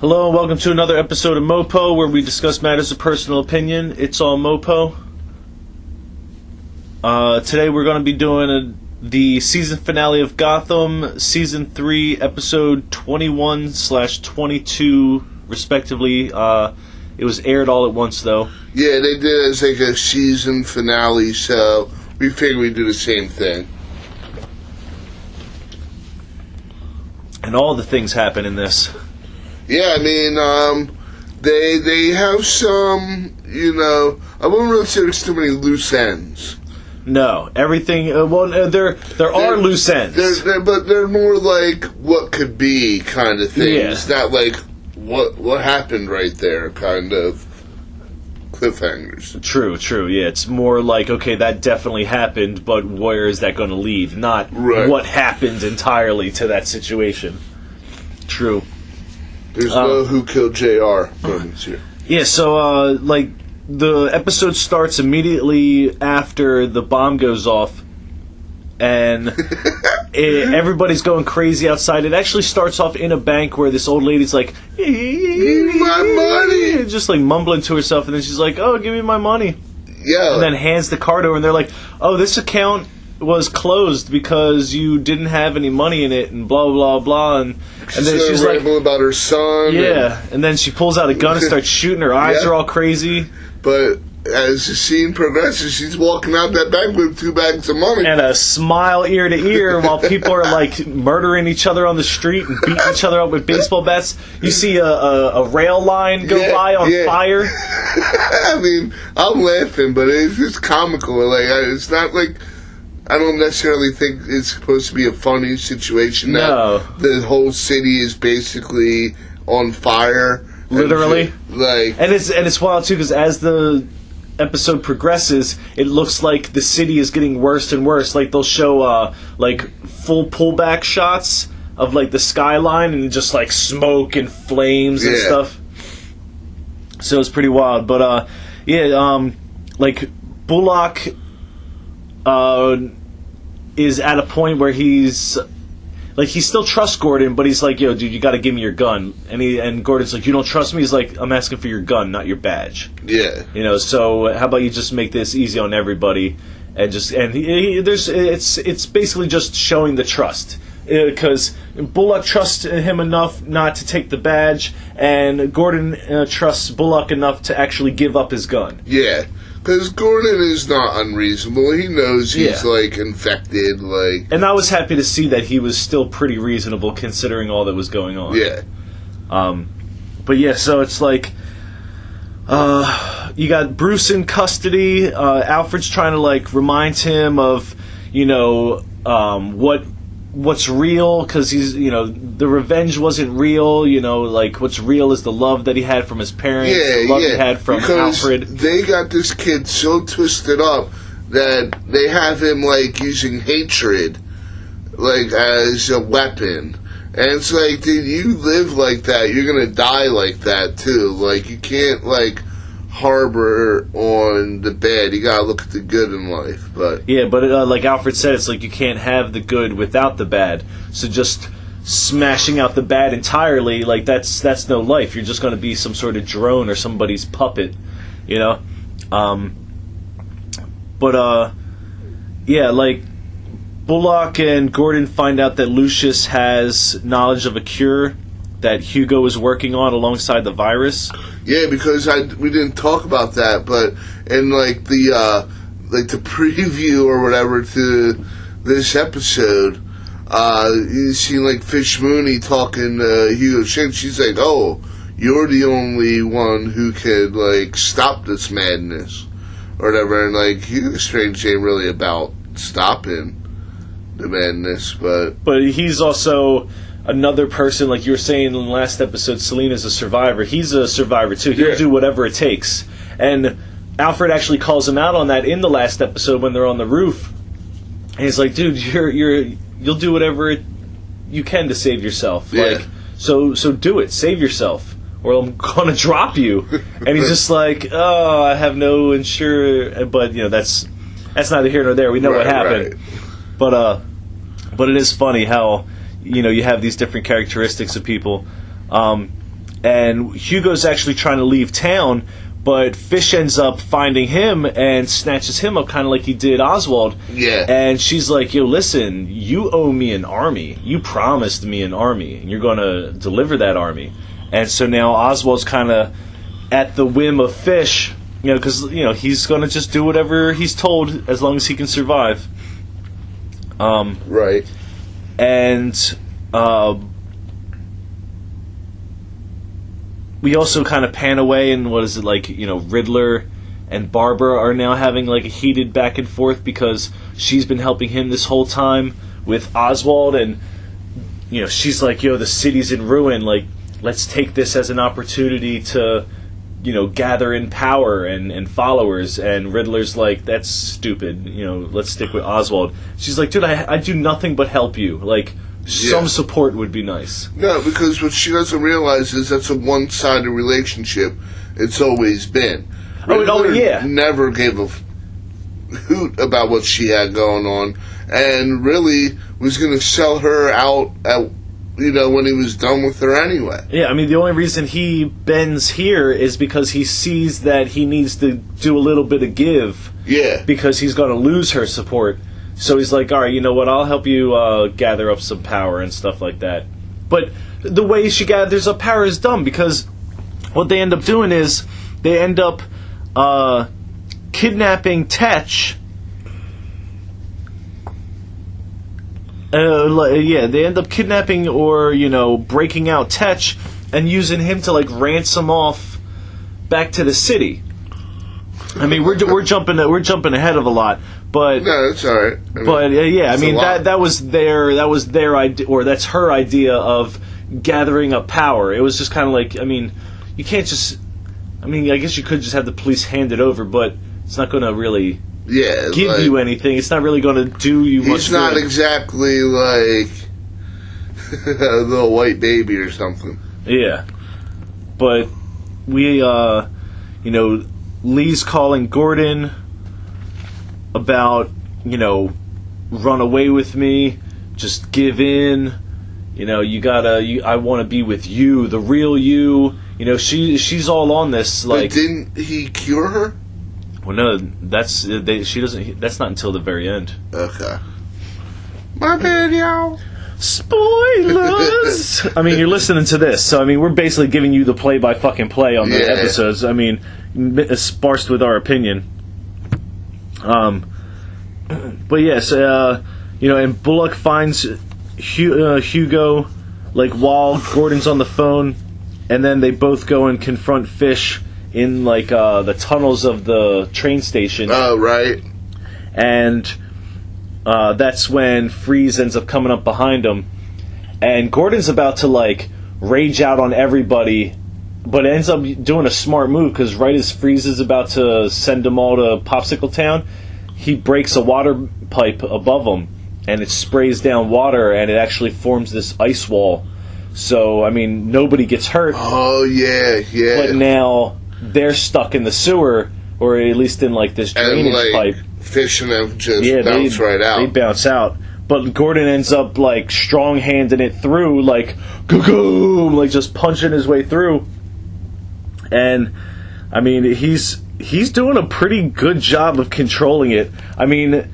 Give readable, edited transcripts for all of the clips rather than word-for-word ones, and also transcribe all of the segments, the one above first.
Hello and welcome to another episode of MOPO, where we discuss matters of personal opinion. It's all MOPO. Today we're going to be doing the season finale of Gotham, Season 3, Episode 21/22, respectively. It was aired all at once, though. Yeah, they did it as like a season finale, so we figured we'd do the same thing. And all the things happen in this. Yeah, I mean, they have some, I wouldn't really say there's too many loose ends. No, everything. There are loose ends, but they're more like what could be kind of things, not like what happened right there kind of cliffhangers. True. Yeah, it's more like, okay, that definitely happened, but where is that going to lead? Not what happened entirely to that situation. True. There's no who killed JR moments here. Yeah, so, the episode starts immediately after the bomb goes off, and everybody's going crazy outside. It actually starts off in a bank where this old lady's like, give me my money! Just, mumbling to herself, and then she's like, oh, give me my money. Yeah. And then hands the card over, and they're like, oh, this account was closed because you didn't have any money in it, and blah blah blah, and then she's like about her son. Yeah, and then she pulls out a gun and starts shooting. Her eyes are all crazy. But as the scene progresses, she's walking out that bank with 2 bags of money and a smile ear to ear while people are murdering each other on the street and beating each other up with baseball bats. You see a rail line go by on fire. I mean, I'm laughing, but it's just comical. It's not like. I don't necessarily think it's supposed to be a funny situation that the whole city is basically on fire. Literally. And it's wild too, because as the episode progresses, it looks like the city is getting worse and worse. They'll show full pullback shots of the skyline and just smoke and flames and stuff. So it's pretty wild. But Bullock is at a point where he still trusts Gordon, but he's like, yo, dude, you gotta give me your gun. And Gordon's like, you don't trust me? He's like, I'm asking for your gun, not your badge. Yeah. So how about you just make this easy on everybody, and it's basically just showing the trust. Because Bullock trusts him enough not to take the badge, and Gordon trusts Bullock enough to actually give up his gun. Yeah. Because Gordon is not unreasonable. He knows he's, infected, And I was happy to see that he was still pretty reasonable considering all that was going on. Yeah. But yeah, so it's you got Bruce in custody. Alfred's trying to, remind him of, what's real, because he's, the revenge wasn't real, what's real is the love that he had from his parents, the love he had from Alfred. They got this kid so twisted up that they have him, using hatred, as a weapon. And it's dude, you live like that, you're gonna die like that, too. You can't, harbor on the bad. You gotta look at the good in life. But like Alfred said, it's you can't have the good without the bad. So just smashing out the bad entirely, that's no life. You're just going to be some sort of drone or somebody's puppet, Bullock and Gordon find out that Lucius has knowledge of a cure that Hugo is working on alongside the virus. Yeah, because we didn't talk about that, but in the preview or whatever to this episode, you see Fish Mooney talking to Hugo Shin. She's like, "Oh, you're the only one who could stop this madness," or whatever. And Hugo Strange ain't really about stopping the madness, but he's also another person, like you were saying in the last episode. Selena's a survivor. He's a survivor too. He'll do whatever it takes. And Alfred actually calls him out on that in the last episode when they're on the roof. And he's like, "Dude, you'll do whatever you can to save yourself. So do it. Save yourself, or I'm gonna drop you." And he's just like, "Oh, I have no insurance." But that's neither here nor there. We know what happened. Right. But it is funny how you have these different characteristics of people. and Hugo's actually trying to leave town, but Fish ends up finding him and snatches him up, kind of like he did Oswald. Yeah. And she's like, yo, listen, you owe me an army. You promised me an army, and you're going to deliver that army. And so now Oswald's kind of at the whim of Fish, because he's going to just do whatever he's told as long as he can survive. Right. And we also kind of pan away, and Riddler and Barbara are now having like a heated back and forth because she's been helping him this whole time with Oswald, and she's like, yo, the city's in ruin, like, let's take this as an opportunity to gather in power and followers. And Riddler's like, that's stupid, let's stick with Oswald. She's like, dude, I do nothing but help you, like, some support would be nice. No, because what she doesn't realize is that's a one-sided relationship. It's always been. Riddler never gave a hoot about what she had going on, and really was going to sell her out at when he was done with her anyway. Yeah, I mean, the only reason he bends here is because he sees that he needs to do a little bit of give. Yeah. Because he's going to lose her support. So he's like, all right, you know what, I'll help you gather up some power and stuff like that. But the way she gathers up power is dumb, because what they end up doing is they end up kidnapping Tetch. They end up kidnapping or, breaking out Tetch and using him to, like, ransom off back to the city. I mean, we're jumping ahead of a lot, but no, that's all right. That was their idea, or that's her idea of gathering up power. It was just kind of like, I mean, you can't just. I mean, I guess you could just have the police hand it over, but it's not going to really give you anything. It's not really going to do you much good. He's not exactly like a little white baby or something. Yeah, but we, Lee's calling Gordon about, run away with me, just give in, I want to be with you, the real you. She's all on this. Like, but didn't he cure her? Well, no, she doesn't. That's not until the very end. Okay. My bad, y'all. Spoilers. I mean, you're listening to this, so I mean, we're basically giving you the play-by-fucking-play on the episodes. I mean, sparsed with our opinion. But yes, and Bullock finds Hugo, like, while Gordon's on the phone, and then they both go and confront Fish in, like, the tunnels of the train station. Oh, right. And that's when Freeze ends up coming up behind him, and Gordon's about to, like, rage out on everybody, but ends up doing a smart move, because right as Freeze is about to send them all to Popsicle Town, he breaks a water pipe above them, and it sprays down water, and it actually forms this ice wall. So, I mean, nobody gets hurt. Oh, yeah. But now they're stuck in the sewer, or at least in, like, this drainage pipe. Fish and them just bounce right out. They bounce out. But Gordon ends up, like, strong-handing it through, like, go-go, like, just punching his way through. And, I mean, he's doing a pretty good job of controlling it. I mean,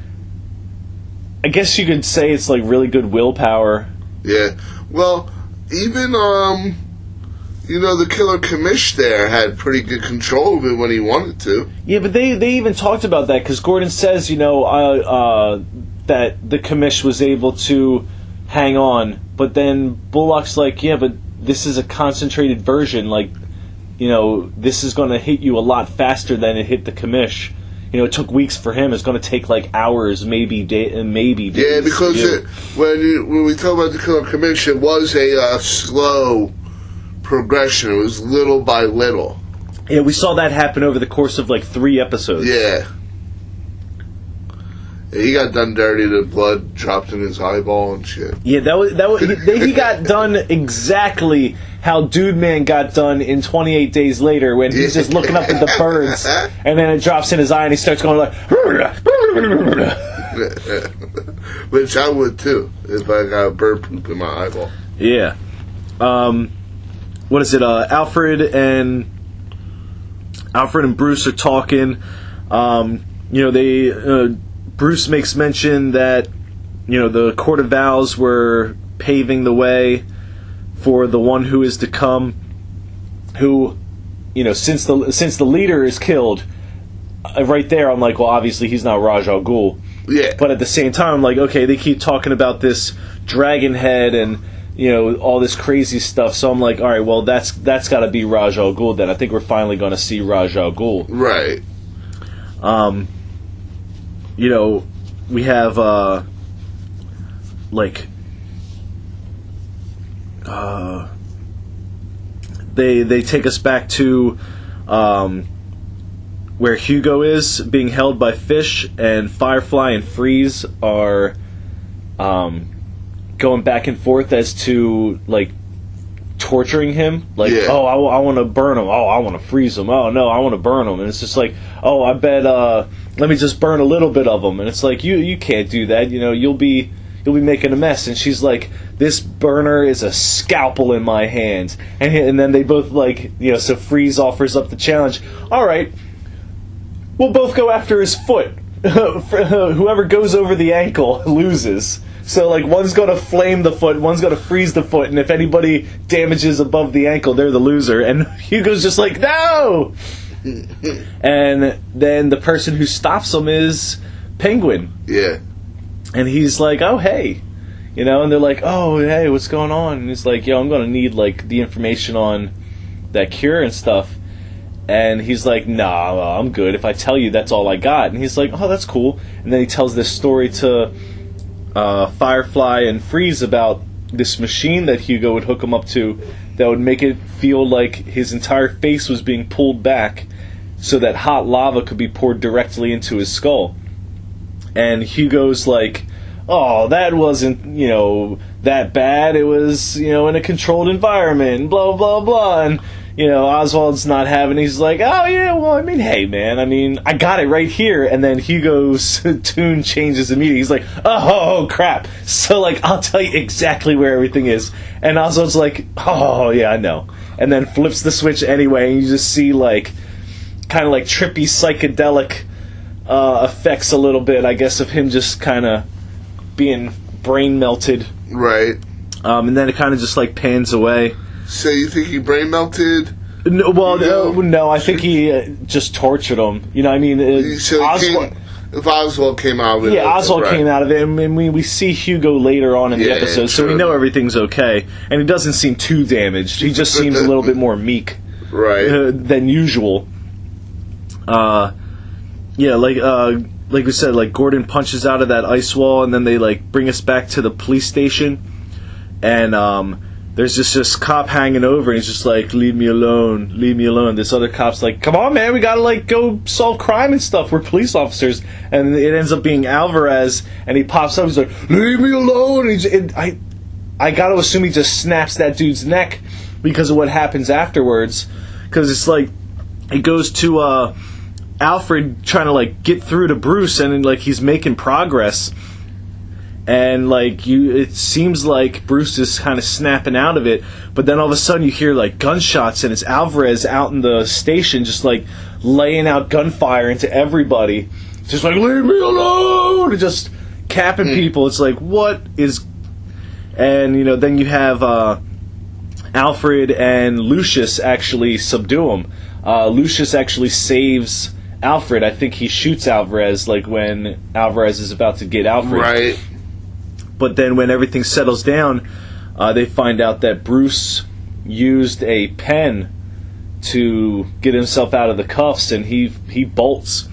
I guess you could say it's, like, really good willpower. Yeah. Well, even, the Killer Commish there had pretty good control of it when he wanted to. Yeah, but they even talked about that, because Gordon says, that the Commish was able to hang on, but then Bullock's like, yeah, but this is a concentrated version, like, this is going to hit you a lot faster than it hit the Commish. It took weeks for him. It's going to take, like, hours, maybe days. Yeah, because when we talk about the Killer Commish, it was a slow progression. It was little by little. Yeah, we saw that happen over the course of, like, 3 episodes. Yeah. He got done dirty. The blood dropped in his eyeball and shit. Yeah, that was he got done exactly how Dude Man got done in 28 Days Later, when he's just looking up at the birds, and then it drops in his eye, and he starts going like, which I would too if I got bird poop in my eyeball. Yeah. what is it? Alfred and Bruce are talking. Bruce makes mention that the Court of Vows were paving the way for the one who is to come. Who, since the leader is killed, right there, I'm like, well, obviously he's not Ra's al Ghul. Yeah. But at the same time, I'm like, okay, they keep talking about this dragon head and all this crazy stuff. So I'm like, all right, well, that's got to be Ra's al Ghul. Then I think we're finally going to see Ra's al Ghul. Right. We have they take us back to where Hugo is being held by Fish, and Firefly and Freeze are going back and forth as to torturing him. Oh, I want to burn him. Oh, I want to freeze him. Oh no, I want to burn him. And it's just like, oh, I bet let me just burn a little bit of him. And it's like, you can't do that. You'll be making a mess. And she's like, this burner is a scalpel in my hand. And then they both so Freeze offers up the challenge. All right, we'll both go after his foot. Whoever goes over the ankle loses. So one's gonna flame the foot, one's gonna freeze the foot, and if anybody damages above the ankle, they're the loser. And Hugo's just like, no. And then the person who stops him is Penguin. Yeah. And he's like, oh, hey. And they're like, oh, hey, what's going on? And he's like, yo, I'm going to need, the information on that cure and stuff. And he's like, nah, I'm good. If I tell you, that's all I got. And he's like, oh, that's cool. And then he tells this story to Firefly and Freeze about this machine that Hugo would hook him up to that would make it feel like his entire face was being pulled back so that hot lava could be poured directly into his skull. And Hugo's like, oh, that wasn't, that bad. It was, in a controlled environment, blah, blah, blah. And, Oswald's not having it. He's like, oh, yeah, well, hey, man, I got it right here. And then Hugo's tune changes immediately. He's like, oh, crap. So, I'll tell you exactly where everything is. And Oswald's like, oh, yeah, I know. And then flips the switch anyway, and you just see, kind of trippy psychedelic effects a little bit, I guess, of him just kind of being brain melted. Right. And then it kind of just pans away. So you think he brain melted? No, well, no, I think he just tortured him. Oswald, if Oswald came out of it. Yeah, Oswald came out of it, and we see Hugo later on in the episode, so we know everything's okay. And he doesn't seem too damaged. He just seems a little bit more meek, right, than usual. Like we said, Gordon punches out of that ice wall, and then they bring us back to the police station, and there's just this cop hanging over, and he's just like, leave me alone, leave me alone. This other cop's like, come on, man, we gotta go solve crime and stuff. We're police officers. And it ends up being Alvarez, and he pops up, he's like, leave me alone. And I gotta assume he just snaps that dude's neck because of what happens afterwards, because it's it goes to Alfred trying to get through to Bruce, and he's making progress, and it seems like Bruce is kind of snapping out of it, but then all of a sudden you hear gunshots, and it's Alvarez out in the station just laying out gunfire into everybody, just leave me alone, and just capping people. It's what is... And then you have Alfred and Lucius actually subdue him. Lucius actually saves Alfred. I think he shoots Alvarez when Alvarez is about to get Alfred. Right. But then when everything settles down, they find out that Bruce used a pen to get himself out of the cuffs, and he bolts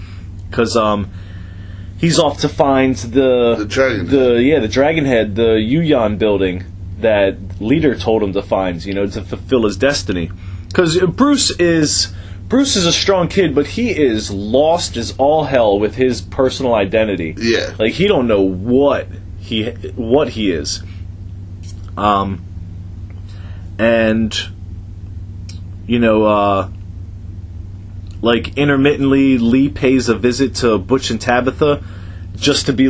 because he's off to find the dragon head, the Yuyan building that Leader told him to find, to fulfill his destiny. Because Bruce is a strong kid, but he is lost as all hell with his personal identity. Yeah. He don't know what he is. Intermittently, Lee pays a visit to Butch and Tabitha just to be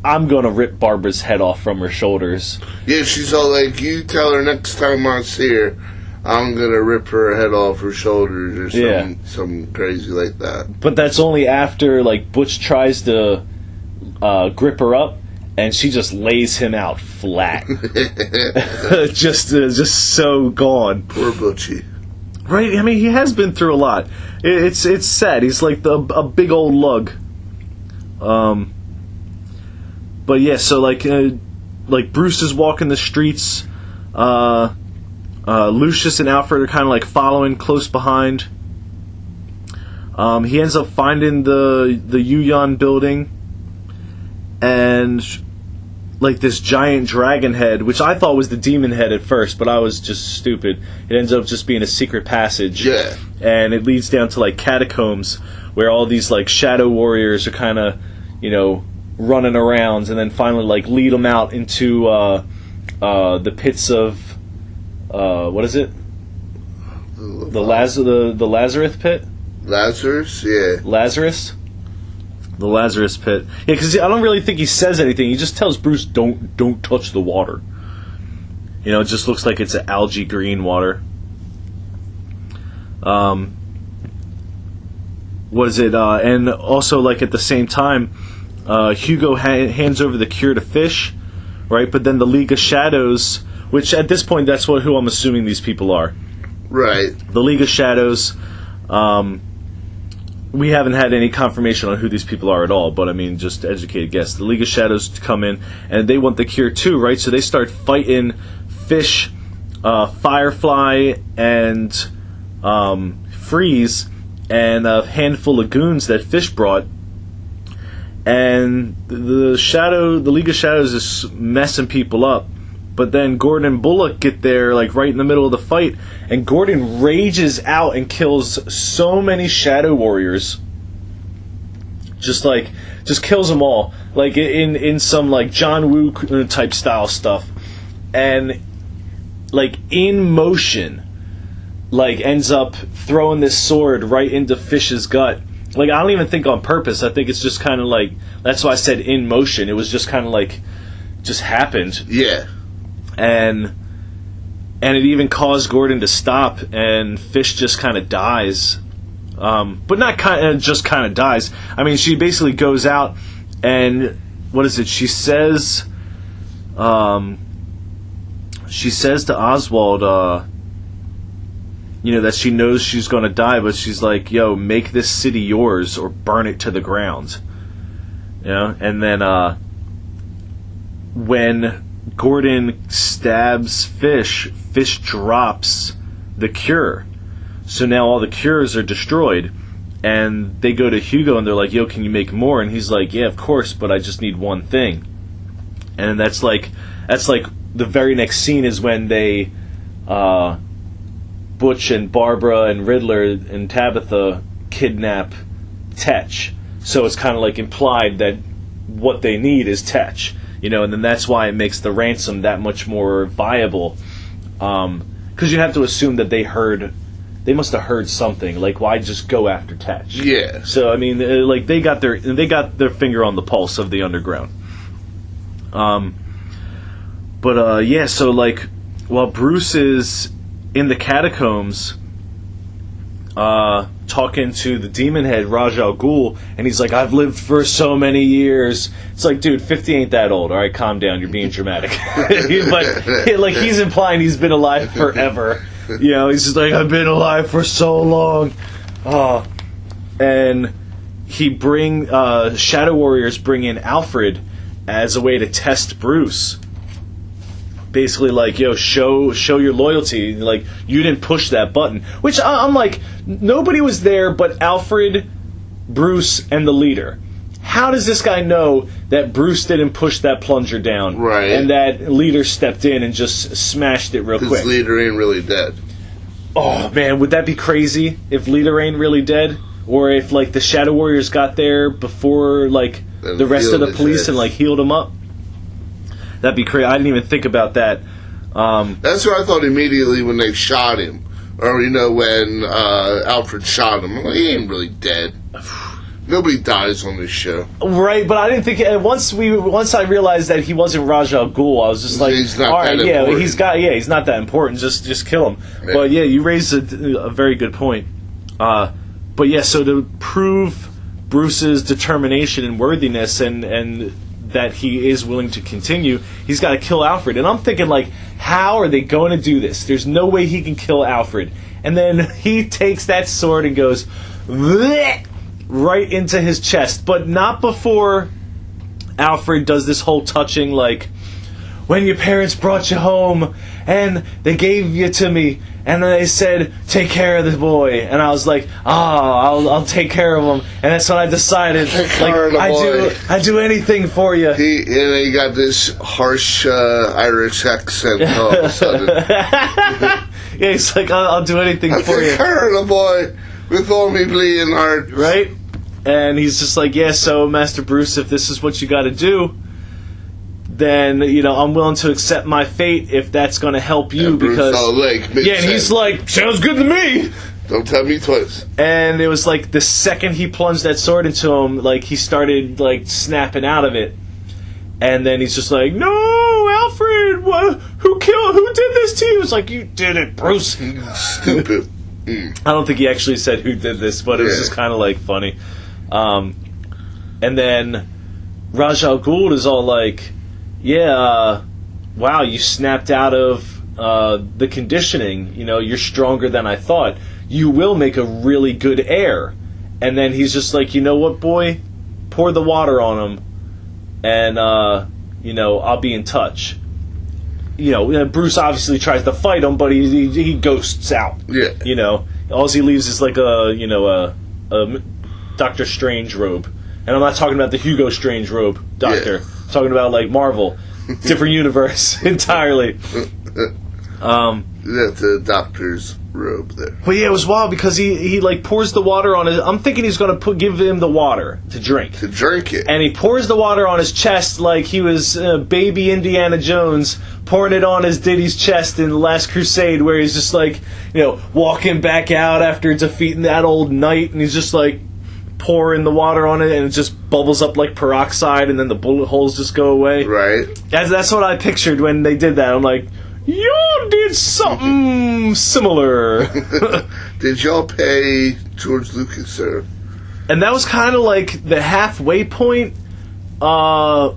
I'm gonna rip Barbara's head off from her shoulders. Yeah, she's all you tell her next time I see her, I'm gonna rip her head off her shoulders or something crazy like that. But that's only after like Butch tries to grip her up, and she just lays him out flat. just so gone. Poor Butchie. Right? I mean, he has been through a lot. It's sad. He's like a big old lug. But yeah, so like Bruce is walking the streets. Lucius and Alfred are kind of like following close behind. He ends up finding the Yuyan building, and like this giant dragon head, which I thought was the demon head at first, but I was just stupid. It ends up just being a secret passage. Yeah. And it leads down to like catacombs where all these like shadow warriors are kind of, running around, and then finally like lead them out into the pits of what is it? The Lazarus pit? Lazarus, yeah. Lazarus? The Lazarus pit. Yeah, because I don't really think he says anything. He just tells Bruce, don't touch the water. It just looks like it's an algae green water. What is it? And also, like, at the same time, Hugo hands over the cure to Fish, right? But then the League of Shadows, which at this point, that's who I'm assuming these people are. Right. The League of Shadows, we haven't had any confirmation on who these people are at all, but I mean, just educated guess. The League of Shadows come in, and they want the cure too, right? So they start fighting Fish, Firefly, and Freeze, and a handful of goons that Fish brought. And the League of Shadows is messing people up. But then Gordon and Bullock get there, like, right in the middle of the fight, and Gordon rages out and kills so many Shadow Warriors. Just kills them all. Like, in some, like, John Woo type style stuff. And, like, in motion, like, ends up throwing this sword right into Fish's gut. Like, I don't even think on purpose. I think it's just kind of like, that's why I said in motion. It was just kind of like, just happened. Yeah. And it even caused Gordon to stop, and Fish just kind of dies. But not just kind of dies. I mean, she basically goes out, and what is it? She says to Oswald, that she knows she's going to die, but she's like, yo, make this city yours or burn it to the ground. And then when Gordon stabs Fish drops the cure. So now all the cures are destroyed, and they go to Hugo and they're like, yo, can you make more? And he's like, yeah, of course, but I just need one thing. And that's like the very next scene is when they Butch and Barbara and Riddler and Tabitha kidnap Tetch. So it's kind of like implied that what they need is Tetch. And then that's why it makes the ransom that much more viable. Because you have to assume that they must have heard something. Like, why just go after Tetch? Yeah. So I mean, like they got their finger on the pulse of the underground. Yeah. So like, while Bruce is in the catacombs, talking to the demon head Ra's al Ghul, and he's like, I've lived for so many years. It's like, dude, 50 ain't that old. All right, calm down. You're being dramatic. But like, he's implying he's been alive forever. He's just like, I've been alive for so long. And Shadow Warriors bring in Alfred as a way to test Bruce. Basically, like, yo, show your loyalty. Like, you didn't push that button. Which I'm like, nobody was there but Alfred, Bruce, and the leader. How does this guy know that Bruce didn't push that plunger down? Right. And that leader stepped in and just smashed it real quick? Because leader ain't really dead. Oh, man, would that be crazy if leader ain't really dead? Or if, like, the Shadow Warriors got there before, like, the rest of the police and, like, healed him up? That'd be crazy. I didn't even think about that. That's what I thought immediately when they shot him. Or, when Alfred shot him. I'm like, he ain't really dead. Nobody dies on this show. Right, but I didn't think once I realized that he wasn't Ra's al Ghul, I was just like, he's not all right, that yeah, important. he's not that important. Just kill him. Yeah. But yeah, you raised a very good point. But yeah, so to prove Bruce's determination and worthiness and that he is willing to continue, he's got to kill Alfred. And I'm thinking, like, how are they going to do this? There's no way he can kill Alfred. And then he takes that sword and goes bleh, right into his chest. But not before Alfred does this whole touching, like, when your parents brought you home and they gave you to me and then they said, take care of the boy. And I was like, I'll take care of him. And that's when I decided, like, I do anything for you. He got this harsh Irish accent all of a sudden. Yeah, he's like, I'll do anything for you. Take care of the boy with all me bleeding heart. Right? And he's just like, yeah, so Master Bruce, if this is what you got to do, then, I'm willing to accept my fate if that's going to help you. And Bruce because and he's like, sounds good to me. Don't tell me twice. And it was like the second he plunged that sword into him, like he started like snapping out of it. And then he's just like, no, Alfred, who did this to you? It's like, you did it, Bruce. Stupid. I don't think he actually said who did this, but it was just kind of like funny. And then Ra's al Ghul is all like, yeah, wow, you snapped out of the conditioning. You're stronger than I thought. You will make a really good heir. And then he's just like, you know what, boy? Pour the water on him, and, I'll be in touch. Bruce obviously tries to fight him, but he ghosts out. Yeah. All he leaves is like a Doctor Strange robe. And I'm not talking about the Hugo Strange robe, Doctor. Yeah. I'm talking about, like, Marvel. Different universe entirely. That's the Doctor's robe there. But yeah, it was wild because he like pours the water on his... I'm thinking he's going to give him the water to drink. To drink it. And he pours the water on his chest like he was baby Indiana Jones pouring it on his Diddy's chest in The Last Crusade, where he's just like, walking back out after defeating that old knight, and he's just like pouring the water on it, and it just bubbles up like peroxide, and then the bullet holes just go away. Right. That's what I pictured when they did that. I'm like, you did something similar. Did y'all pay George Lucas, sir? And that was kind of like the halfway point. There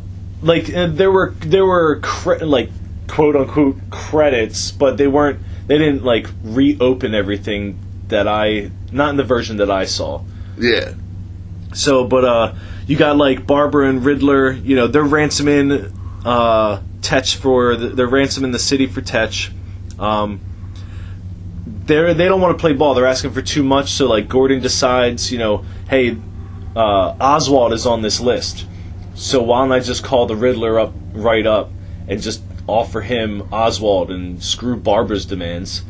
were like quote unquote credits, but they didn't like reopen everything not in the version that I saw. Yeah. So, but you got like Barbara and Riddler. They're ransoming Tetch they're ransoming the city for Tetch. They don't want to play ball. They're asking for too much. So like Gordon decides, hey, Oswald is on this list. So why don't I just call the Riddler right up and just offer him Oswald and screw Barbara's demands?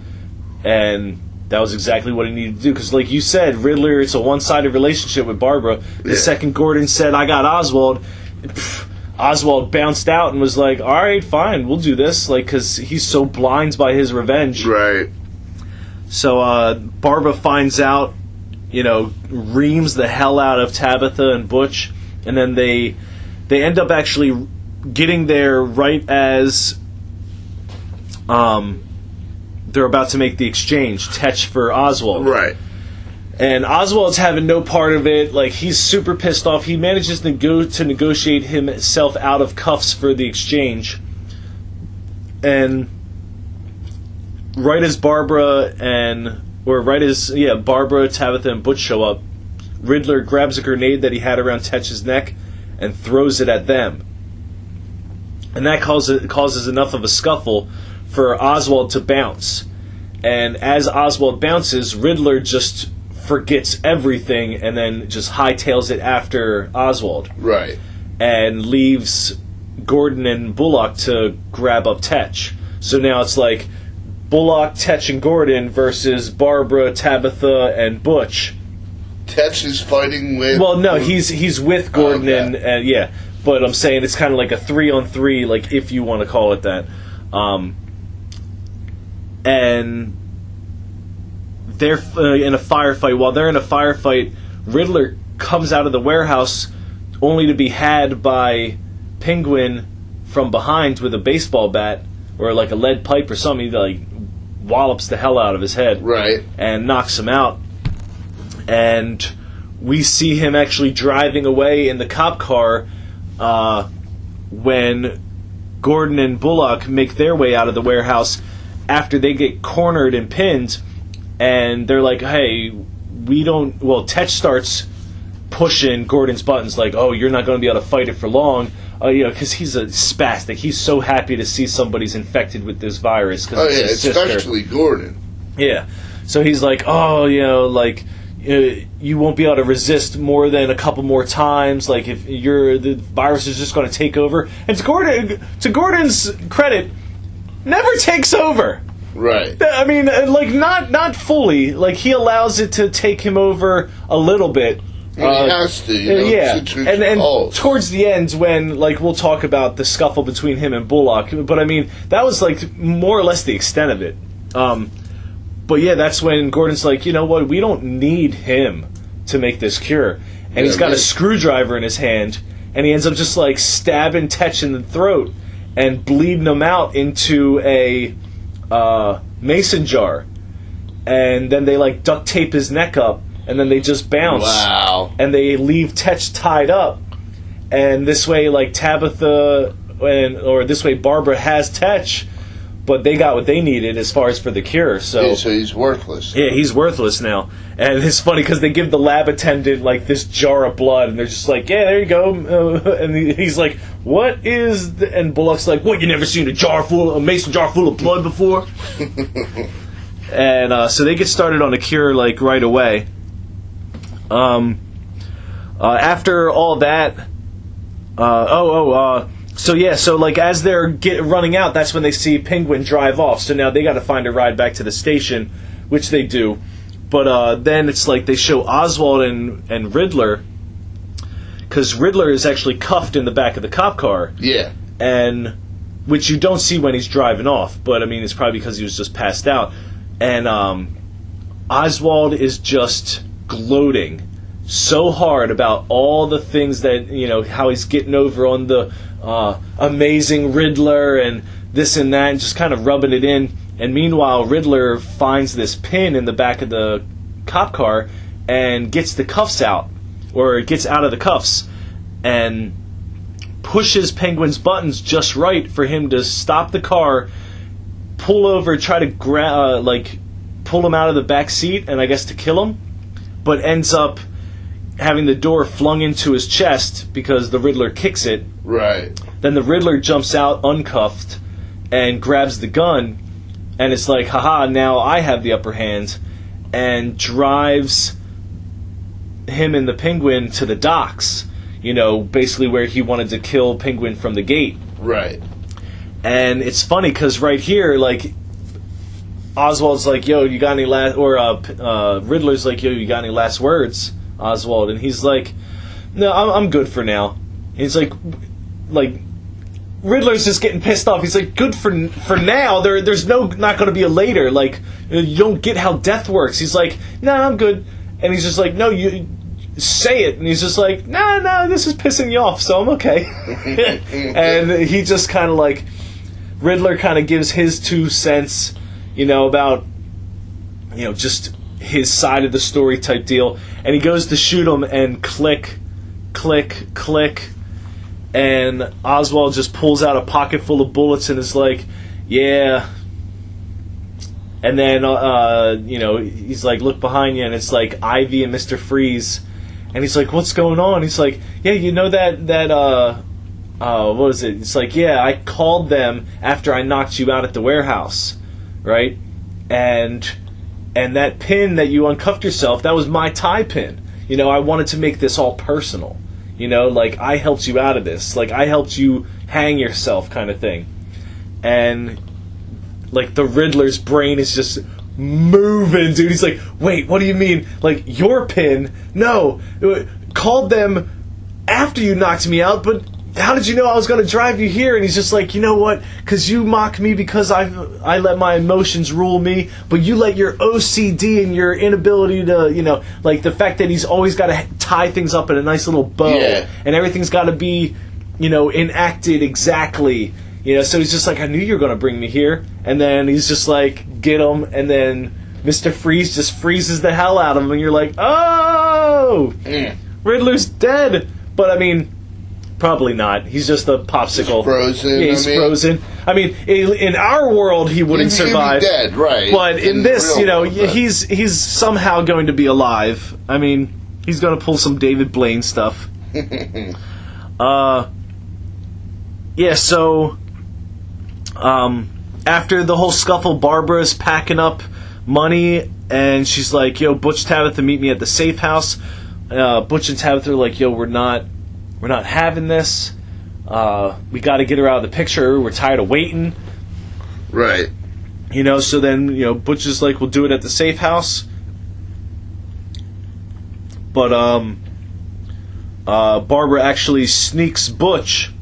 And that was exactly what he needed to do. Because like you said, Riddler, it's a one-sided relationship with Barbara. The second Gordon said, I got Oswald, Oswald bounced out and was like, all right, fine, we'll do this. Like, because he's so blind by his revenge. Right. So Barbara finds out, reams the hell out of Tabitha and Butch. And then they end up actually getting there right as they're about to make the exchange, Tetch for Oswald. Right. And Oswald's having no part of it. Like, he's super pissed off. He manages to negotiate himself out of cuffs for the exchange. And right as Barbara, Tabitha, and Butch show up, Riddler grabs a grenade that he had around Tetch's neck and throws it at them. And that causes enough of a scuffle for Oswald to bounce. And as Oswald bounces, Riddler just forgets everything and then just hightails it after Oswald. Right. And leaves Gordon and Bullock to grab up Tetch. So now it's like Bullock, Tetch, and Gordon versus Barbara, Tabitha, and Butch. Tetch is fighting with... Well, no, he's with Gordon and yeah. But I'm saying it's kind of like a 3-on-3, like, if you want to call it that. And they're in a firefight. While they're in a firefight, Riddler comes out of the warehouse only to be had by Penguin from behind with a baseball bat or like a lead pipe or something. He like wallops the hell out of his head, right, and knocks him out. And we see him actually driving away in the cop car when Gordon and Bullock make their way out of the warehouse after they get cornered and pinned, and they're like, hey, we don't... Well, Tetch starts pushing Gordon's buttons like, oh, you're not going to be able to fight it for long, because he's a spastic. He's so happy to see somebody's infected with this virus. Oh, yeah, especially Gordon. Yeah. So he's like, oh, you won't be able to resist more than a couple more times. Like, if the virus is just going to take over. And to Gordon's credit, never takes over. Right. I mean, like, not fully. Like, he allows it to take him over a little bit. He has to, yeah. And towards the end, when, like, we'll talk about the scuffle between him and Bullock, but I mean, that was, like, more or less the extent of it. But yeah, that's when Gordon's like, you know what, we don't need him to make this cure. And he's got a screwdriver in his hand, and he ends up just like stabbing Tetch in the throat and bleeding him out into a mason jar. And then they like duct tape his neck up, and then they just bounce. Wow. And they leave Tetch tied up. And this way, like, Tabitha, or this way Barbara has Tetch, but they got what they needed as far as for the cure. So he's worthless. Yeah, he's worthless now. And it's funny because they give the lab attendant like this jar of blood, and they're just like, yeah, there you go. And he's like, what is... And Bullock's like, what, you never seen a mason jar full of blood before? And so they get started on a cure like right away. After all that... So like as they're running out, that's when they see Penguin drive off. So now they got to find a ride back to the station, which they do. But then it's like they show Oswald and Riddler, because Riddler is actually cuffed in the back of the cop car. Yeah. And which you don't see when he's driving off, but I mean it's probably because he was just passed out. And Oswald is just gloating so hard about all the things that, how he's getting over on the amazing Riddler and this and that, and just kind of rubbing it in. And meanwhile, Riddler finds this pin in the back of the cop car and gets the cuffs out, or gets out of the cuffs, and pushes Penguin's buttons just right for him to stop the car, pull over, try to pull him out of the back seat, and I guess to kill him, but ends up having the door flung into his chest because the Riddler kicks it. Right. Then the Riddler jumps out uncuffed and grabs the gun, and it's like, haha, now I have the upper hand, and drives him and the Penguin to the docks, basically where he wanted to kill Penguin from the gate. Right. And it's funny because right here, like, Oswald's like, yo, you got any last... Or Riddler's like, yo, you got any last words, Oswald? And he's like, no, I'm good for now. And he's like, Riddler's just getting pissed off. He's like, good for now. There's not going to be a later. Like, you don't get how death works. He's like, nah, I'm good. And he's just like, no, you say it. And he's just like, nah, this is pissing you off, so I'm okay. And he just kind of like, Riddler kind of gives his 2 cents, about, just his side of the story type deal. And he goes to shoot him, and click, click, click. And Oswald just pulls out a pocket full of bullets and is like, yeah. And then, he's like, look behind you, and it's like Ivy and Mr. Freeze. And he's like, what's going on? He's like, yeah, what was it? It's like, yeah, I called them after I knocked you out at the warehouse, right? And that pin that you uncuffed yourself, that was my tie pin. I wanted to make this all personal. Like, I helped you out of this. Like, I helped you hang yourself kind of thing. And, like, the Riddler's brain is just moving, dude. He's like, wait, what do you mean? Like, your pin? No. Called them after you knocked me out, but how did you know I was going to drive you here? And he's just like, you know what? Because you mock me because I let my emotions rule me, but you let your OCD and your inability to, like the fact that he's always got to tie things up in a nice little bow, and everything's got to be, enacted exactly. So he's just like, I knew you were going to bring me here. And then he's just like, get him. And then Mr. Freeze just freezes the hell out of him. And you're like, oh, Riddler's dead. But, I mean, probably not. He's just a popsicle. He's frozen. Yeah, he's frozen. I mean, in our world, he wouldn't survive. He'd be dead, right. But in this, he's somehow going to be alive. I mean, he's going to pull some David Blaine stuff. So... after the whole scuffle, Barbara's packing up money, and she's like, yo, Butch, Tabitha, meet me at the safe house. Butch and Tabitha are like, yo, we're not having this. We got to get her out of the picture. We're tired of waiting. Right. So then, Butch is like, we'll do it at the safe house. But, Barbara actually sneaks Butch.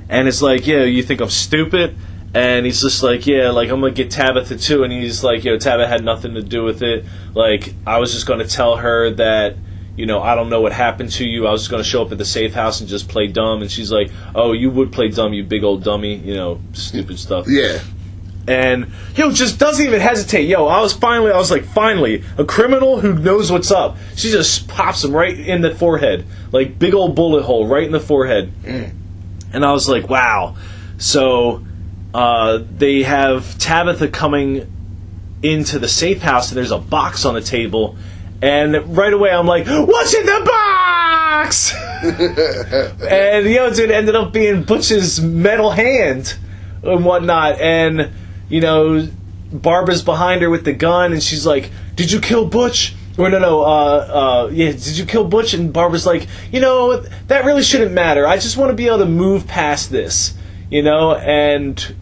And it's like, yeah, you think I'm stupid? And he's just like, yeah, like, I'm going to get Tabitha too. And he's like, Tabitha had nothing to do with it. Like, I was just going to tell her that, I don't know what happened to you. I was just going to show up at the safe house and just play dumb. And she's like, oh, you would play dumb, you big old dummy. Stupid stuff. Yeah. And, just doesn't even hesitate. I was like, finally, a criminal who knows what's up. She just pops him right in the forehead. Like, big old bullet hole right in the forehead. And I was like, wow. So they have Tabitha coming into the safe house, and there's a box on the table. And right away I'm like, what's in the box? And, it ended up being Butch's metal hand and whatnot. And, Barbara's behind her with the gun, and she's like, did you kill Butch? Or did you kill Butch? And Barbara's like, that really shouldn't matter. I just want to be able to move past this, And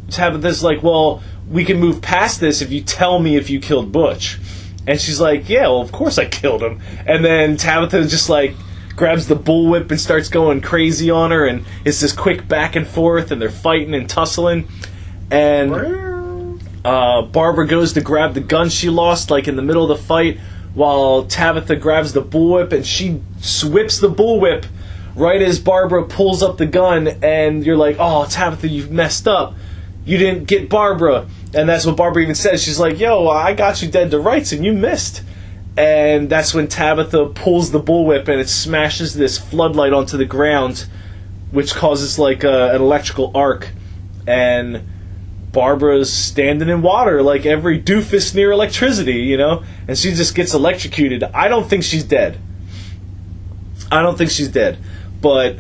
Tabitha's like, well, we can move past this if you tell me if you killed Butch. And she's like, yeah, well, of course I killed him. And then Tabitha just like grabs the bullwhip and starts going crazy on her, and it's this quick back and forth, and they're fighting and tussling. And Barbara goes to grab the gun she lost, like in the middle of the fight, while Tabitha grabs the bullwhip, and she whips the bullwhip right as Barbara pulls up the gun, and you're like, oh, Tabitha, you've messed up. You didn't get Barbara. And that's what Barbara even says. She's like, yo, I got you dead to rights, and you missed. And that's when Tabitha pulls the bullwhip, and it smashes this floodlight onto the ground, which causes like an electrical arc. And Barbara's standing in water like every doofus near electricity, and she just gets electrocuted. I don't think she's dead. But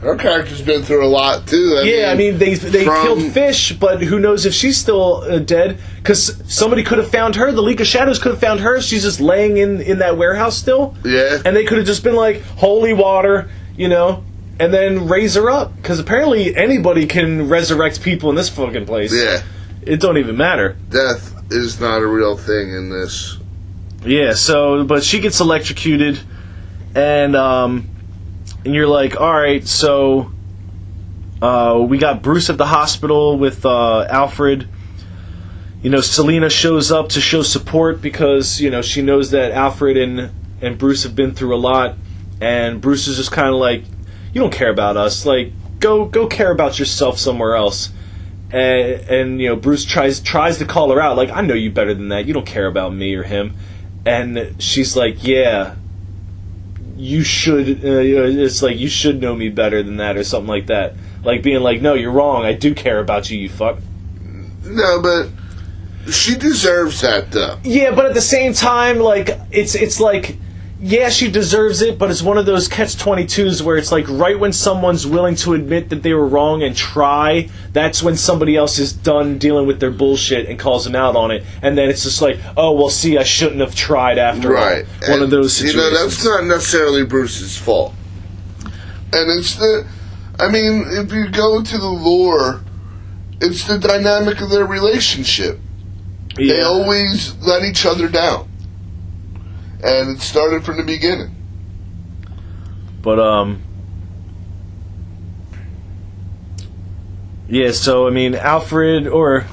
her character's been through a lot too. I mean they killed Fish, but who knows if she's still dead? Because somebody could have found her. The League of Shadows could have found her. She's just laying in that warehouse still. Yeah, and they could have just been like, holy water, and then raise her up, because apparently anybody can resurrect people in this fucking place. Yeah. It don't even matter. Death is not a real thing in this. Yeah, but she gets electrocuted, and you're like, alright, so we got Bruce at the hospital with Alfred. Selina shows up to show support because, she knows that Alfred and Bruce have been through a lot, and Bruce is just kind of like, you don't care about us. Like, go care about yourself somewhere else. And Bruce tries to call her out. Like, I know you better than that. You don't care about me or him. And she's like, yeah, you should. It's like, you should know me better than that, or something like that. Like being like, no, you're wrong. I do care about you. You fuck. No, but she deserves that, though. Yeah, but at the same time, like it's like. Yeah, she deserves it, but it's one of those catch-22s where it's like right when someone's willing to admit that they were wrong and try, that's when somebody else is done dealing with their bullshit and calls them out on it. And then it's just like, oh, well, see, I shouldn't have tried after all. Right. One of those situations. That's not necessarily Bruce's fault. And it's if you go to the lore, it's the dynamic of their relationship. Yeah. They always let each other down. And it started from the beginning. But, Yeah, so, I mean, Alfred, or...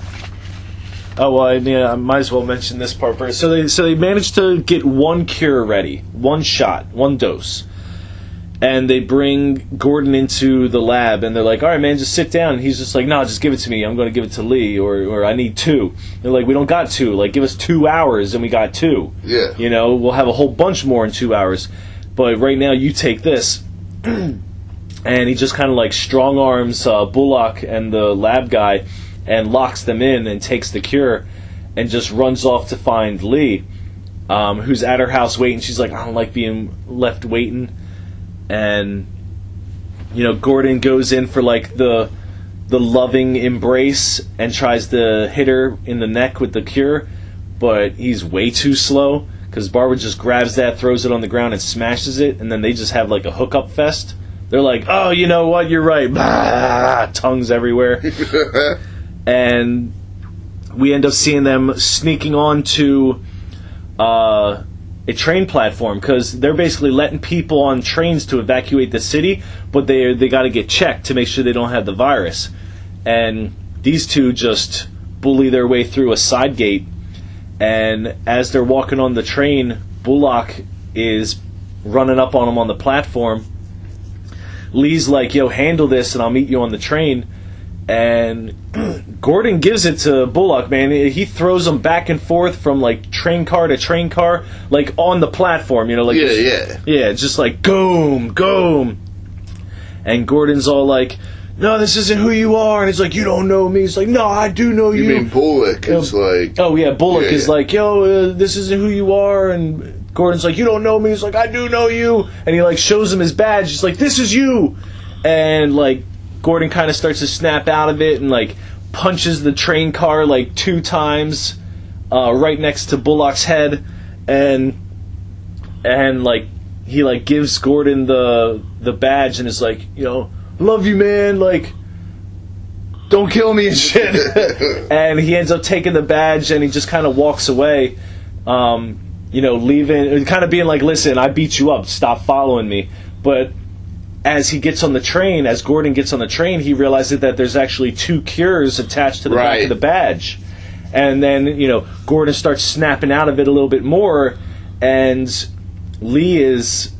Oh, well, yeah, I might as well mention this part first. So they managed to get one cure ready. One shot. One dose. And they bring Gordon into the lab, and they're like, all right, man, just sit down. And he's just like, no, just give it to me. I'm going to give it to Lee, or I need 2. They're like, we don't got 2. Like, give us 2 hours, and we got 2. Yeah. You know, we'll have a whole bunch more in 2 hours. But right now, you take this. And he just kind of, like, strong arms Bullock and the lab guy and locks them in and takes the cure and just runs off to find Lee, who's at her house waiting. She's like, I don't like being left waiting. And, you know, Gordon goes in for, like, the loving embrace and tries to hit her in the neck with the cure, but he's way too slow because Barbara just grabs that, throws it on the ground, and smashes it, and then they just have, like, a hookup fest. They're like, oh, you know what, you're right. Bah! Tongues everywhere. And we end up seeing them sneaking onto a train platform because they're basically letting people on trains to evacuate the city, but they got to get checked to make sure they don't have the virus. And these two just bully their way through a side gate, and as they're walking on the train, Bullock is running up on them on the platform. Lee's like, yo, handle this and I'll meet you on the train. And Gordon gives it to Bullock, man. He throws him back and forth from, like, train car to train car, like, on the platform, you know, like... Yeah, just like, goom, goom. And Gordon's all like, no, this isn't who you are. And he's like, you don't know me. He's like, no, I do know you. You mean Bullock is like... Oh, yeah, Bullock is like, yo, this isn't who you are. And Gordon's like, you don't know me. He's like, I do know you. And he, like, shows him his badge. He's like, this is you. And, like, Gordon kind of starts to snap out of it and, like, punches the train car, like, 2 times right next to Bullock's head. And like, he, like, gives Gordon the badge and is like, you know, love you, man, like, don't kill me and shit. And he ends up taking the badge and he just kind of walks away, you know, leaving, kind of being like, listen, I beat you up, stop following me. But as he gets on the train, as Gordon gets on the train, he realizes that there's actually 2 cures attached to the back of the badge. And then, you know, Gordon starts snapping out of it a little bit more, and Lee is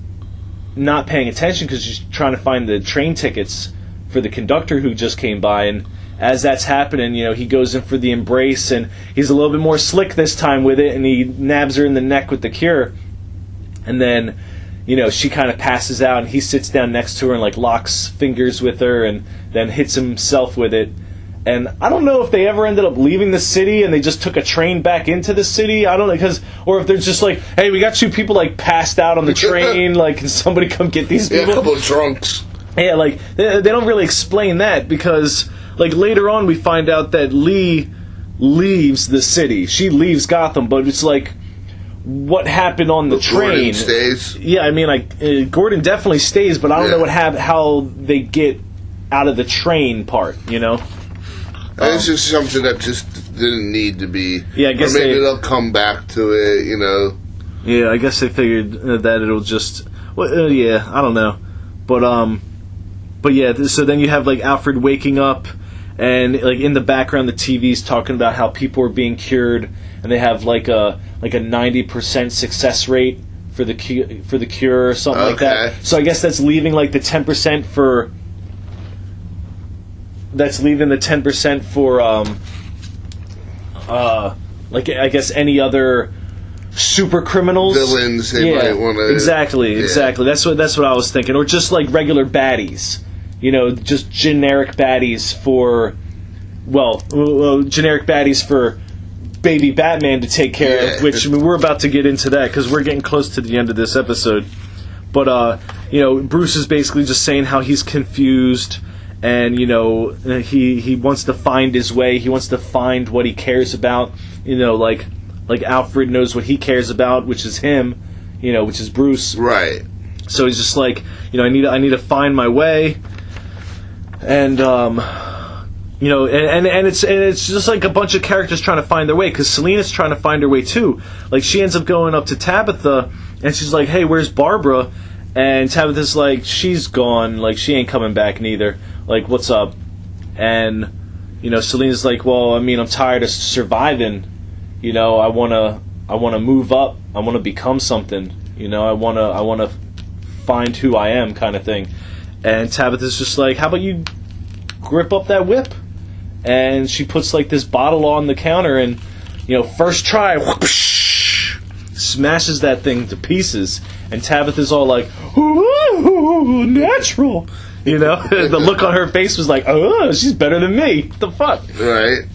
not paying attention because she's trying to find the train tickets for the conductor who just came by. And as that's happening, you know, he goes in for the embrace, and he's a little bit more slick this time with it, and he nabs her in the neck with the cure. And then, you know, she kind of passes out, and he sits down next to her and, like, locks fingers with her and then hits himself with it. And I don't know if they ever ended up leaving the city and they just took a train back into the city. I don't know, or if they're just like, hey, we got 2 people, like, passed out on the train. Like, can somebody come get these people? Yeah, a couple of drunks. Yeah, like, they don't really explain that because, like, later on we find out that Lee leaves the city. She leaves Gotham, but it's like, what happened on the train? Gordon stays. Yeah, I mean, like, Gordon definitely stays, but I don't know how they get out of the train part, you know? It's just something that just didn't need to be. Yeah, I guess or maybe they'll come back to it, you know. Yeah, I guess they figured that it'll just. Well, yeah, I don't know, but yeah. So then you have, like, Alfred waking up, and, like, in the background the TV's talking about how people are being cured, and they have like a 90% success rate for the cure or something like that. So I guess that's leaving, like, the 10% for. That's leaving the 10% for, like, I guess any other super criminals, villains. They might want to exactly. That's what I was thinking, or just, like, regular baddies, you know, just generic baddies for, generic baddies for baby Batman to take care of. Which, I mean, we're about to get into that because we're getting close to the end of this episode. But you know, Bruce is basically just saying how he's confused. And, you know, he wants to find his way. He wants to find what he cares about. You know, like Alfred knows what he cares about, which is him. You know, which is Bruce. Right. So he's just like, you know, I need to find my way. And you know, and it's just like a bunch of characters trying to find their way because Selina's trying to find her way too. Like, she ends up going up to Tabitha, and she's like, "Hey, where's Barbara?" And Tabitha's like, she's gone. Like, she ain't coming back neither. Like, what's up? And, you know, Selena's like, well, I mean, I'm tired of surviving. You know, I wanna move up. I wanna become something. You know, I wanna find who I am, kind of thing. And Tabitha's just like, how about you grip up that whip? And she puts like this bottle on the counter, and, you know, first try, whoosh, smashes that thing to pieces. And Tabitha's all like, ooh, natural. You know, the look on her face was like, oh, she's better than me. What the fuck? Right.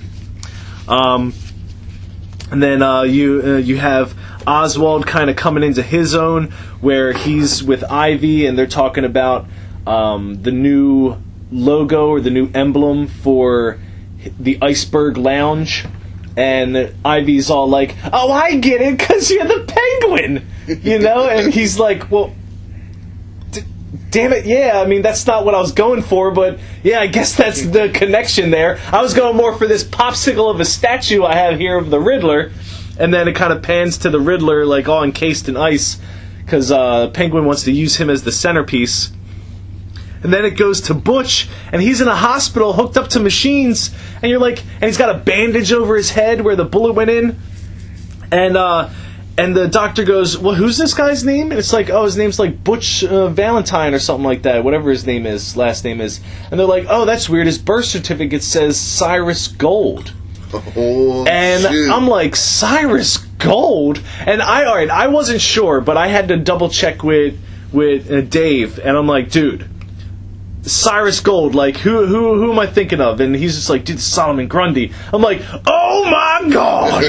And then you have Oswald kind of coming into his own, where he's with Ivy, and they're talking about the new logo or the new emblem for the Iceberg Lounge. And Ivy's all like, oh, I get it, because you're the Penguin, you know? And he's like, well, damn it, yeah, I mean, that's not what I was going for, but yeah, I guess that's the connection there. I was going more for this popsicle of a statue I have here of the Riddler. And then it kind of pans to the Riddler, like, all encased in ice, because Penguin wants to use him as the centerpiece. And then it goes to Butch, and he's in a hospital hooked up to machines, and you're like, and he's got a bandage over his head where the bullet went in, and the doctor goes, well, who's this guy's name? And it's like, oh, his name's like Butch Valentine or something like that, whatever his name is, last name is. And they're like, oh, that's weird, his birth certificate says Cyrus Gold. Oh, and shit. I'm like, Cyrus Gold? And I wasn't sure, but I had to double check with Dave, and I'm like, dude, Cyrus Gold, like, who am I thinking of? And he's just like, dude, Solomon Grundy. I'm like, oh my god!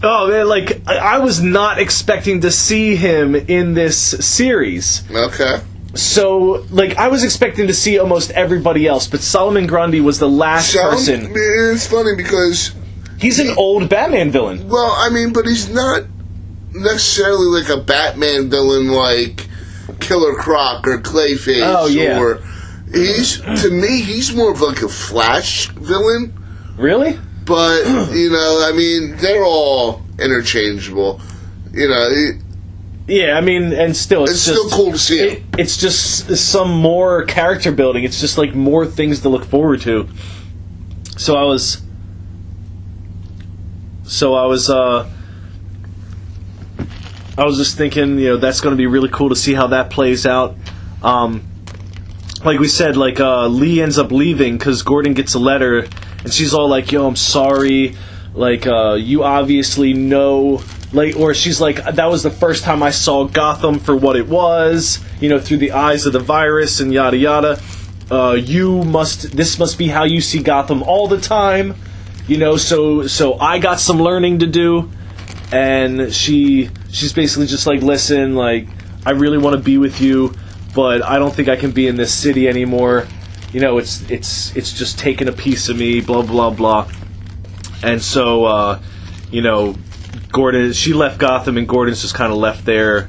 Oh man, like, I was not expecting to see him in this series. Okay. So, like, I was expecting to see almost everybody else, but Solomon Grundy was the last person. It's funny because he's an old Batman villain. Well, I mean, but he's not necessarily like a Batman villain like Killer Croc or Clayface. Oh, yeah. Or to me, he's more of like a Flash villain. Really? But, you know, I mean, they're all interchangeable. You know, yeah, I mean, and still, it's still cool to see him. It's just some more character building. It's just like more things to look forward to. So I was just thinking, you know, that's going to be really cool to see how that plays out. Like we said, like Lee ends up leaving because Gordon gets a letter, and she's all like, "Yo, I'm sorry. Like, you obviously know." Like, or she's like, "That was the first time I saw Gotham for what it was, you know, through the eyes of the virus and yada yada. This must be how you see Gotham all the time, you know. So I got some learning to do." And she's basically just like, listen, like, I really want to be with you, but I don't think I can be in this city anymore. You know, it's just taking a piece of me, blah, blah, blah. And so, you know, she left Gotham, and Gordon's just kind of left there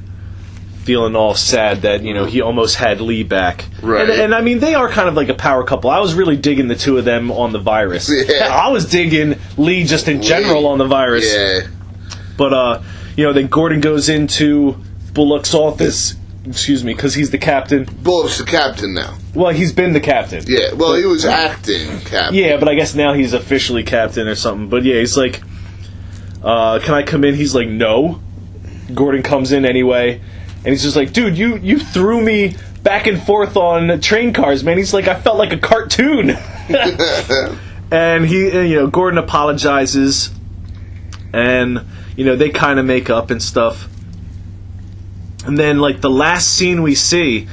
feeling all sad that, you know, he almost had Lee back. Right. And I mean, they are kind of like a power couple. I was really digging the two of them on the virus. Yeah. I was digging Lee just in general on the virus. Yeah. But, you know, then Gordon goes into Bullock's office, because he's the captain. Bullock's the captain now. Well, he's been the captain. Yeah, well, he was acting captain. Yeah, but I guess now he's officially captain or something. But yeah, he's like, can I come in? He's like, no. Gordon comes in anyway, and he's just like, dude, you threw me back and forth on train cars, man. He's like, I felt like a cartoon. And Gordon apologizes, and, you know, they kind of make up and stuff. And then, like, the last scene we see,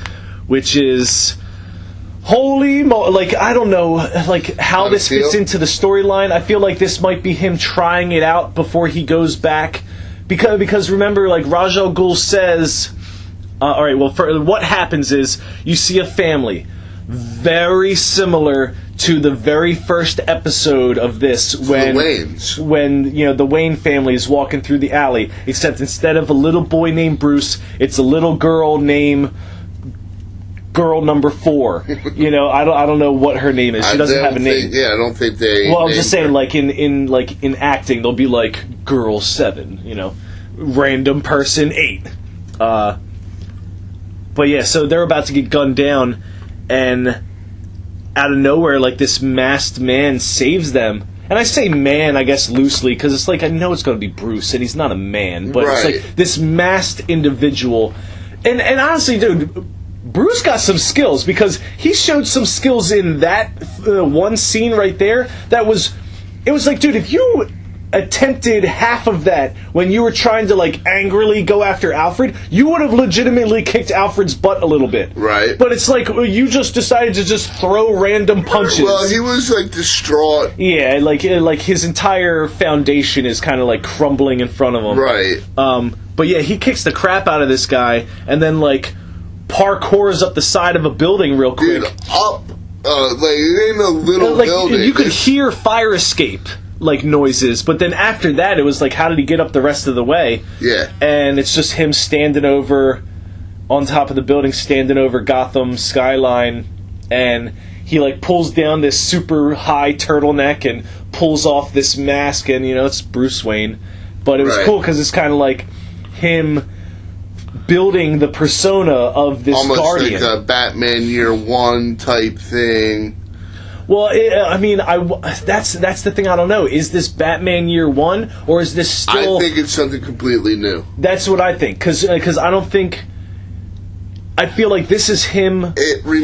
which is, like, I don't know, like, how this fits into the storyline. I feel like this might be him trying it out before he goes back. Because remember, like, Ra's al Ghul says, alright, well, what happens is, you see a family, very similar to the very first episode of this, when you know, the Wayne family is walking through the alley, except instead of a little boy named Bruce, it's a little girl named girl number 4. You know, I don't know what her name is. She doesn't have a name. I don't think they. Well, I'm just saying, her. like in acting, they'll be like girl 7. You know, random person 8. But yeah, so they're about to get gunned down, and out of nowhere, like, this masked man saves them. And I say man, I guess, loosely, because it's like, I know it's going to be Bruce, and he's not a man. But right. It's like this masked individual. And honestly, dude, Bruce got some skills, because he showed some skills in that one scene right there that was... It was like, dude, if you attempted half of that when you were trying to, like, angrily go after Alfred, you would have legitimately kicked Alfred's butt a little bit. Right. But it's like, you just decided to just throw random punches. Well, he was, like, distraught. Yeah, like his entire foundation is kind of, like, crumbling in front of him. Right. But yeah, he kicks the crap out of this guy, and then, like, parkours up the side of a building real quick. Dude, up. Like, it ain't a little building. You could hear fire escape, like, noises, but then after that, it was like, how did he get up the rest of the way? Yeah. And it's just him standing over, on top of the building, standing over Gotham skyline, and he, like, pulls down this super high turtleneck and pulls off this mask, and, you know, it's Bruce Wayne. But it was cool, because it's kind of like him building the persona of this almost Guardian. Like a Batman Year One type thing. Well, that's the thing I don't know. Is this Batman Year One, or is this still... I think it's something completely new. That's what I think, because I don't think... I feel like this is him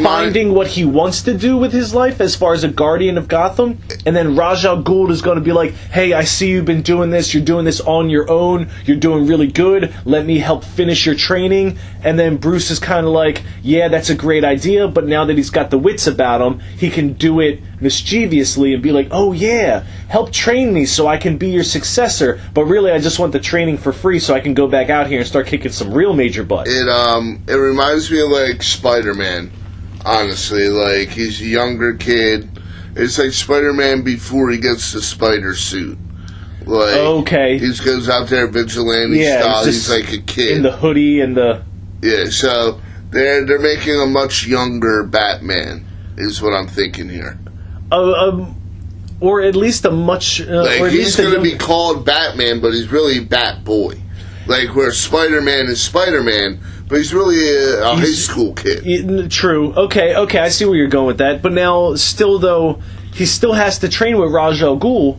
finding what he wants to do with his life as far as a Guardian of Gotham, and then Ra's al Ghul is going to be like, hey, I see you've been doing this, you're doing this on your own, you're doing really good, let me help finish your training, and then Bruce is kind of like, yeah, that's a great idea, but now that he's got the wits about him, he can do it mischievously and be like, oh yeah, help train me so I can be your successor, but really I just want the training for free so I can go back out here and start kicking some real major butt. It reminds me of, like, Spider-Man, honestly. Like, he's a younger kid. It's like Spider-Man before he gets the spider suit. Like, okay. He goes out there vigilante style. He's like a kid. In the hoodie and the... Yeah, so they're making a much younger Batman, is what I'm thinking here. Or at least a much... like, he's going to be called Batman, but he's really Batboy. Like, where Spider-Man is Spider-Man, but he's really a high school kid. True. Okay, I see where you're going with that. But now, still, though, he still has to train with Ra's al Ghul.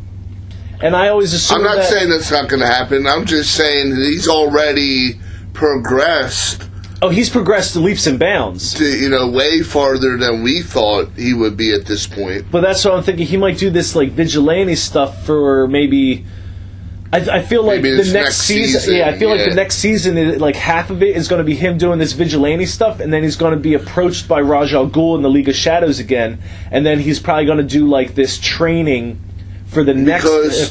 And I always assume I'm not saying that's not going to happen. I'm just saying that he's already progressed. Oh, he's progressed leaps and bounds. To, way farther than we thought he would be at this point. But that's what I'm thinking. He might do this, like, vigilante stuff for maybe... I feel like maybe the next season... Yeah, I feel like the next season, like, half of it is going to be him doing this vigilante stuff, and then he's going to be approached by Ra's al Ghul in the League of Shadows again, and then he's probably going to do, like, this training for the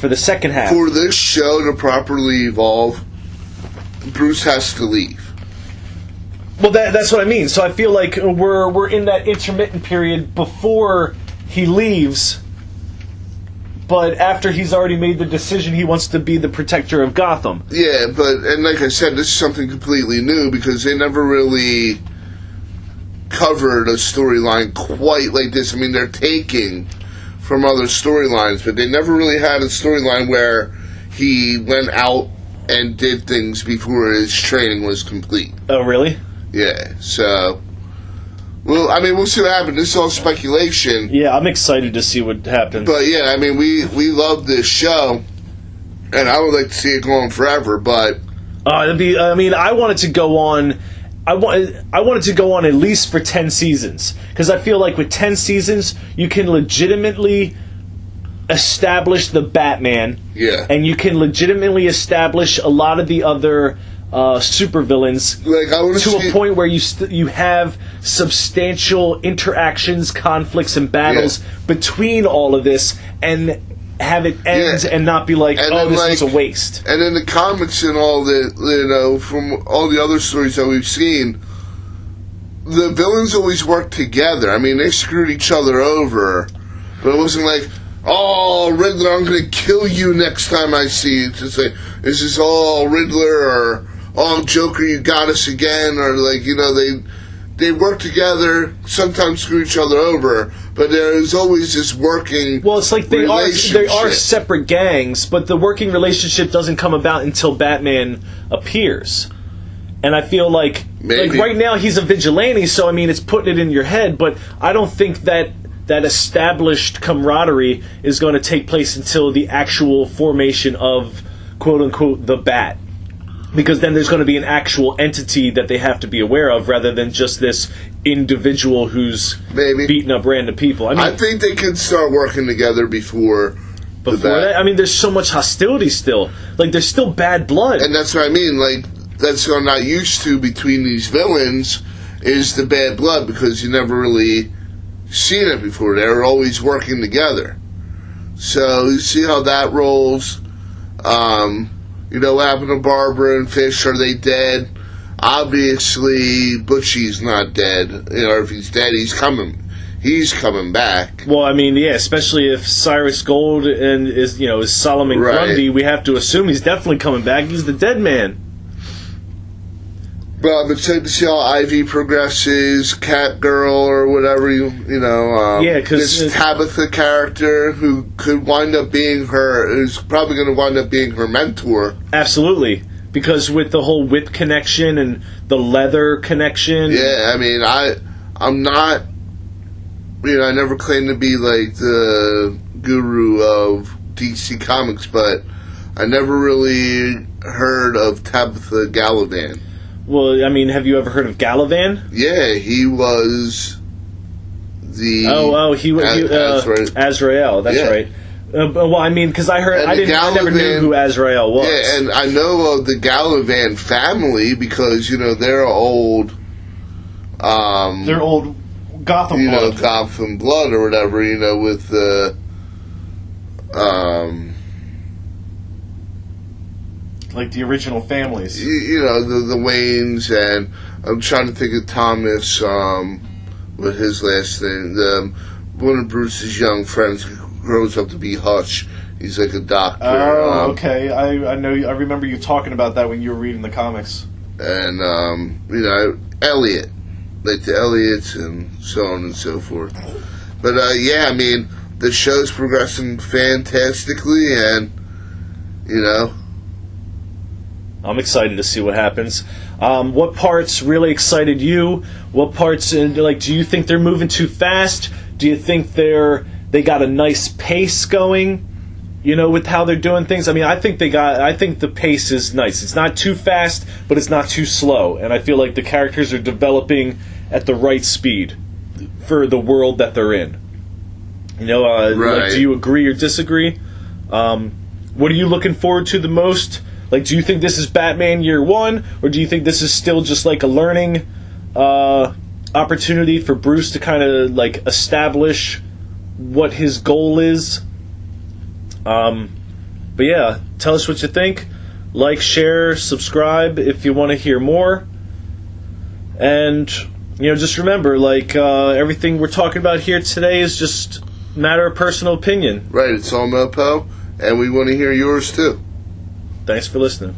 for the second half. For this show to properly evolve, Bruce has to leave. Well, that's what I mean. So I feel like we're in that intermittent period before he leaves, but after he's already made the decision he wants to be the protector of Gotham. Yeah, and like I said, this is something completely new because they never really covered a storyline quite like this. I mean, they're taking from other storylines, but they never really had a storyline where he went out and did things before his training was complete. Oh, really? Yeah, so... Well, I mean, we'll see what happens. This is all speculation. Yeah, I'm excited to see what happens. But yeah, I mean, we love this show, and I would like to see it go on forever, but... I want it to go on... I want it to go on at least for 10 seasons. Because I feel like with 10 seasons, you can legitimately establish the Batman. Yeah. And you can legitimately establish a lot of the other... supervillains to a point where you have substantial interactions, conflicts, and battles between all of this, and have it end and not be like, this was a waste. And in the comics and all that, from all the other stories that we've seen, the villains always worked together. I mean, they screwed each other over, but it wasn't like, oh, Riddler, I'm going to kill you next time I see you. To say, is this Riddler, or oh, Joker, you got us again, or they work together, sometimes screw each other over, but there is always this working. Well, it's like they are separate gangs, but the working relationship doesn't come about until Batman appears. And I feel like right now he's a vigilante, so I mean it's putting it in your head, but I don't think that that established camaraderie is going to take place until the actual formation of, quote-unquote, the Bat. Because then there's going to be an actual entity that they have to be aware of, rather than just this individual who's beating up random people. I think they could start working together before that. I mean, there's so much hostility still. Like, there's still bad blood. And that's what I mean. Like, that's what I'm not used to between these villains, is the bad blood, because you never really seen it before. They're always working together. So, you see how that rolls. You know, what happened to Barbara and Fish? Are they dead? Obviously, Butchie's not dead. You know, if he's dead, he's coming back. Well, I mean, yeah, especially if Cyrus Gold is Solomon Grundy, we have to assume he's definitely coming back. He's the dead man. But I'm excited to see how Ivy progresses, Catgirl or whatever, because this Tabitha character who could wind up being is probably going to wind up being her mentor. Absolutely, because with the whole whip connection and the leather connection. Yeah, I mean, I'm not, I never claimed to be like the guru of DC Comics, but I never really heard of Tabitha Galavan. Well, I mean, have you ever heard of Galavan? Yeah, he was the... Azrael, that's right. Well, I mean, because I never knew who Azrael was. Yeah, and I know of the Galavan family because, they're old... they're old Gotham blood. Gotham blood or whatever, with the... like the original families. The Waynes, and I'm trying to think of Thomas, what his last name, one of Bruce's young friends who grows up to be Hutch. He's like a doctor. Oh, okay. I know. I remember you talking about that when you were reading the comics. And, Elliot. Like the Elliots and so on and so forth. But, I mean, the show's progressing fantastically, and, I'm excited to see what happens. What parts really excited you? What parts, do you think they're moving too fast? Do you think they got a nice pace going? With how they're doing things? I mean, I think the pace is nice. It's not too fast, but it's not too slow. And I feel like the characters are developing at the right speed for the world that they're in. Right. Do you agree or disagree? What are you looking forward to the most? Like, do you think this is Batman Year 1, or do you think this is still just like a learning opportunity for Bruce to kind of like establish what his goal is? But yeah, tell us what you think. Like, share, subscribe if you want to hear more. And, just remember, everything we're talking about here today is just a matter of personal opinion. Right, it's all MOPO, and we want to hear yours too. Thanks for listening.